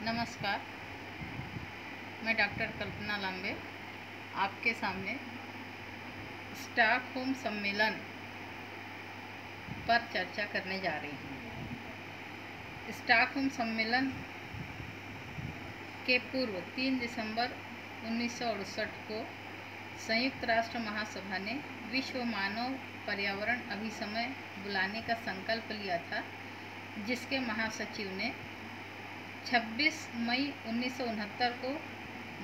नमस्कार, मैं डॉक्टर कल्पना लांबे आपके सामने स्टॉकहोम सम्मेलन पर चर्चा करने जा रही हूँ। स्टॉकहोम सम्मेलन के पूर्व 3 दिसंबर 1968 को संयुक्त राष्ट्र महासभा ने विश्व मानव पर्यावरण अभिसमय बुलाने का संकल्प लिया था, जिसके महासचिव ने 26 मई 1969 को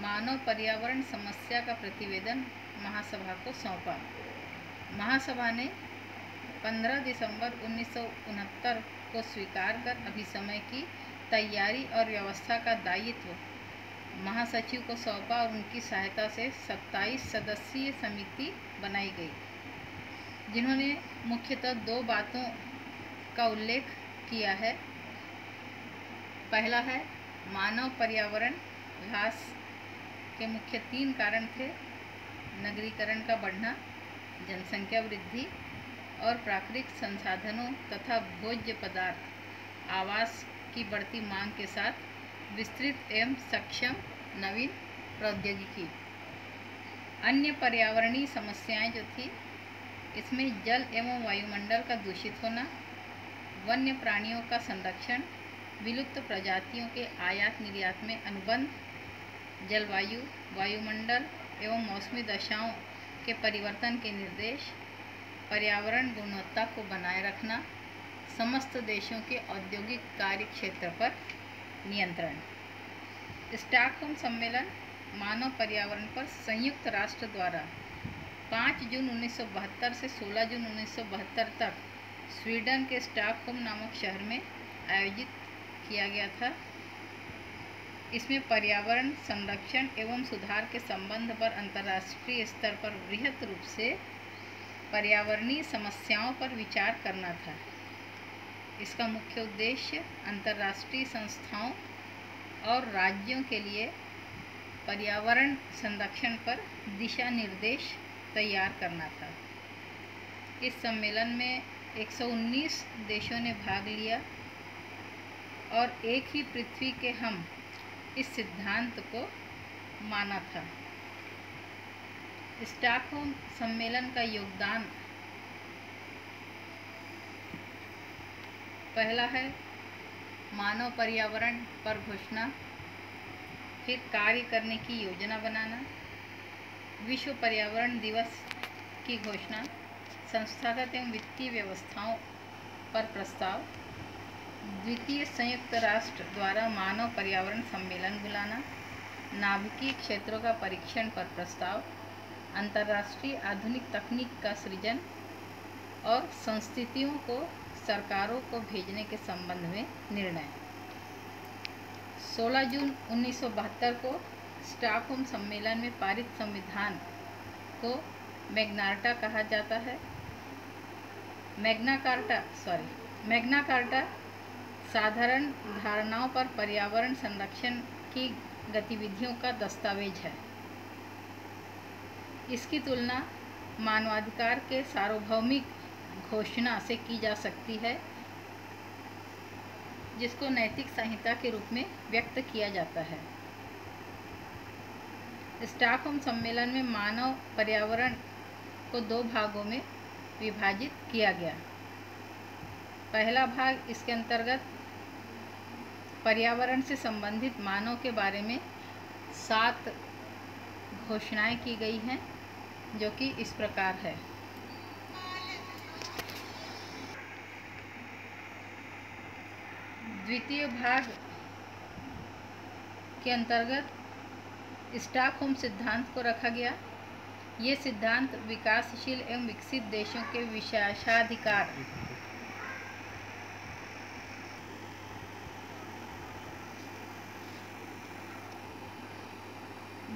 मानव पर्यावरण समस्या का प्रतिवेदन महासभा को सौंपा। महासभा ने 15 दिसंबर 1969 को स्वीकार कर अभिसमय की तैयारी और व्यवस्था का दायित्व महासचिव को सौंपा और उनकी सहायता से 27 सदस्यीय समिति बनाई गई, जिन्होंने मुख्यतः 2 बातों का उल्लेख किया है। पहला है, मानव पर्यावरण विकास के मुख्य 3 कारण थे: नगरीकरण का बढ़ना, जनसंख्या वृद्धि और प्राकृतिक संसाधनों तथा भोज्य पदार्थ आवास की बढ़ती मांग के साथ विस्तृत एवं सक्षम नवीन प्रौद्योगिकी। अन्य पर्यावरणीय समस्याएं जो थी, इसमें जल एवं वायुमंडल का दूषित होना, वन्य प्राणियों का संरक्षण, विलुप्त प्रजातियों के आयात निर्यात में अनुबंध, जलवायु, वायुमंडल एवं मौसमी दशाओं के परिवर्तन के निर्देश, पर्यावरण गुणवत्ता को बनाए रखना, समस्त देशों के औद्योगिक कार्य क्षेत्र पर नियंत्रण। स्टॉकहोम सम्मेलन मानव पर्यावरण पर संयुक्त राष्ट्र द्वारा 5 जून 1972 से 16 जून 1972 तक स्वीडन के स्टॉकहोम नामक शहर में आयोजित किया गया था। इसमें पर्यावरण संरक्षण एवं सुधार के संबंध पर अंतर्राष्ट्रीय स्तर पर बृहत रूप से पर्यावरणीय समस्याओं पर विचार करना था। इसका मुख्य उद्देश्य अंतर्राष्ट्रीय संस्थाओं और राज्यों के लिए पर्यावरण संरक्षण पर दिशा निर्देश तैयार करना था। इस सम्मेलन में 119 देशों ने भाग लिया और एक ही पृथ्वी के हम इस सिद्धांत को माना था। स्टॉकहोम सम्मेलन का योगदान: पहला है मानव पर्यावरण पर घोषणा, फिर कार्य करने की योजना बनाना, विश्व पर्यावरण दिवस की घोषणा, संस्थागत एवं वित्तीय व्यवस्थाओं पर प्रस्ताव, द्वितीय संयुक्त राष्ट्र द्वारा मानव पर्यावरण सम्मेलन बुलाना, नाभिकीय क्षेत्रों का परीक्षण पर प्रस्ताव, अंतर्राष्ट्रीय आधुनिक तकनीक का सृजन और संस्थितियों को सरकारों को भेजने के संबंध में निर्णय। 16 जून 1972 को स्टॉकहोम सम्मेलन में पारित संविधान को मैग्ना कहा जाता है। मैग्ना कार्टा साधारण धारणाओं पर पर्यावरण संरक्षण की गतिविधियों का दस्तावेज है। इसकी तुलना मानवाधिकार के सार्वभौमिक घोषणा से की जा सकती है, जिसको नैतिक संहिता के रूप में व्यक्त किया जाता है। स्टॉकहोम सम्मेलन में मानव पर्यावरण को 2 भागों में विभाजित किया गया। पहला भाग, इसके अंतर्गत पर्यावरण से संबंधित मानव के बारे में 7 घोषणाएं की गई हैं, जो कि इस प्रकार है। द्वितीय भाग के अंतर्गत स्टॉकहोम सिद्धांत को रखा गया। ये सिद्धांत विकासशील एवं विकसित देशों के विशेषाधिकार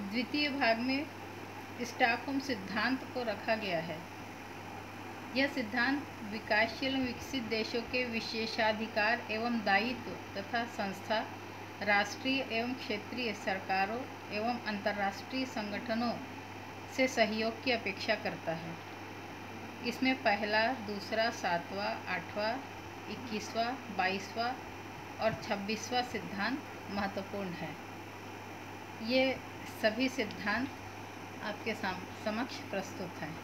द्वितीय भाग में स्टॉकहोम सिद्धांत को रखा गया है। यह सिद्धांत विकासशील एवं विकसित देशों के विशेषाधिकार एवं दायित्व तथा संस्था, राष्ट्रीय एवं क्षेत्रीय सरकारों एवं अंतर्राष्ट्रीय संगठनों से सहयोग की अपेक्षा करता है। इसमें पहला, दूसरा, 7वां, 8वां, 21वां, 22वां और 26वां सिद्धांत महत्वपूर्ण है। ये सभी सिद्धांत आपके समक्ष प्रस्तुत हैं।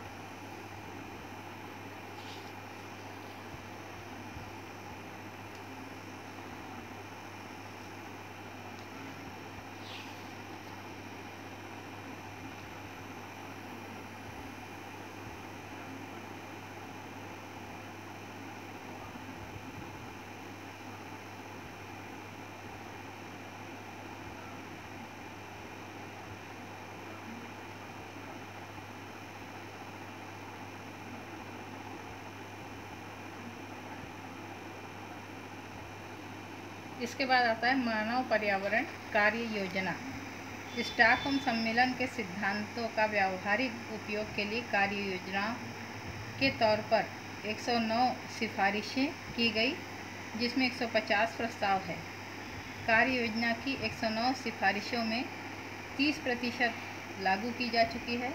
इसके बाद आता है मानव पर्यावरण कार्य योजना। स्टॉकहोम सम्मेलन के सिद्धांतों का व्यावहारिक उपयोग के लिए कार्य योजना के तौर पर 109 सिफारिशें की गई, जिसमें 150 प्रस्ताव है। कार्य योजना की 109 सिफारिशों में 30% लागू की जा चुकी है,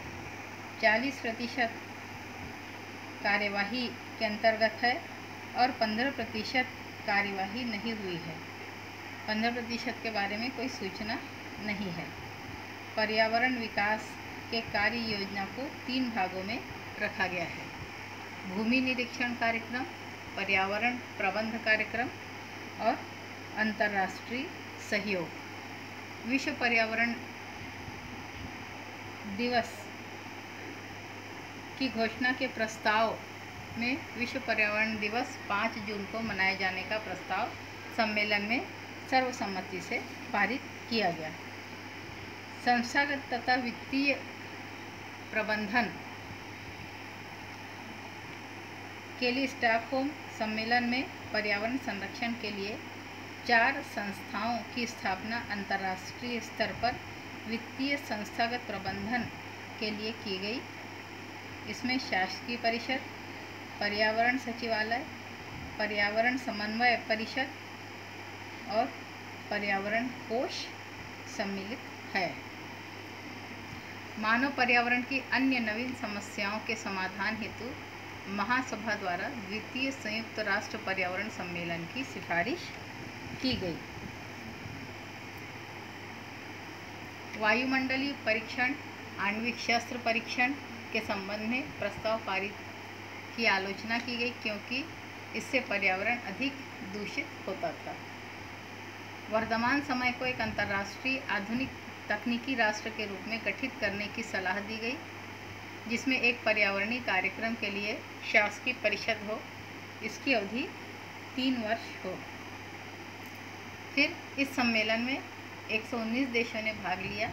40% कार्यवाही के अंतर्गत है और 15% कार्यवाही नहीं हुई है। 15% के बारे में कोई सूचना नहीं है। पर्यावरण विकास के कार्य योजना को 3 भागों में रखा गया है: भूमि निरीक्षण कार्यक्रम, पर्यावरण प्रबंध कार्यक्रम और अंतर्राष्ट्रीय सहयोग। विश्व पर्यावरण दिवस की घोषणा के प्रस्ताव में विश्व पर्यावरण दिवस 5 जून को मनाए जाने का प्रस्ताव सम्मेलन में सर्वसम्मति से पारित किया गया। संस्थागत तथा वित्तीय प्रबंधन के लिए स्टॉकहोम सम्मेलन में पर्यावरण संरक्षण के लिए 4 संस्थाओं की स्थापना अंतर्राष्ट्रीय स्तर पर वित्तीय संस्थागत प्रबंधन के लिए की गई। इसमें शासकीय परिषद, पर्यावरण सचिवालय, पर्यावरण समन्वय परिषद और पर्यावरण कोष सम्मिलित है। मानव पर्यावरण की अन्य नवीन समस्याओं के समाधान हेतु महासभा द्वारा द्वितीय संयुक्त राष्ट्र पर्यावरण सम्मेलन की सिफारिश की गई। वायुमंडलीय परीक्षण, आणविक शस्त्र परीक्षण के संबंध में प्रस्ताव पारित की आलोचना की गई, क्योंकि इससे पर्यावरण अधिक दूषित होता था। वर्तमान समय को एक अंतर्राष्ट्रीय आधुनिक तकनीकी राष्ट्र के रूप में गठित करने की सलाह दी गई, जिसमें एक पर्यावरणीय कार्यक्रम के लिए शासकीय परिषद हो। इसकी अवधि 3 वर्ष हो। फिर इस सम्मेलन में 119 देशों ने भाग लिया।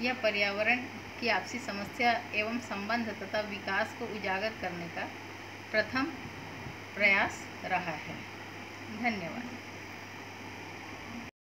यह पर्यावरण की आपसी समस्या एवं संबंध तथा विकास को उजागर करने का प्रथम प्रयास रहा है। धन्यवाद।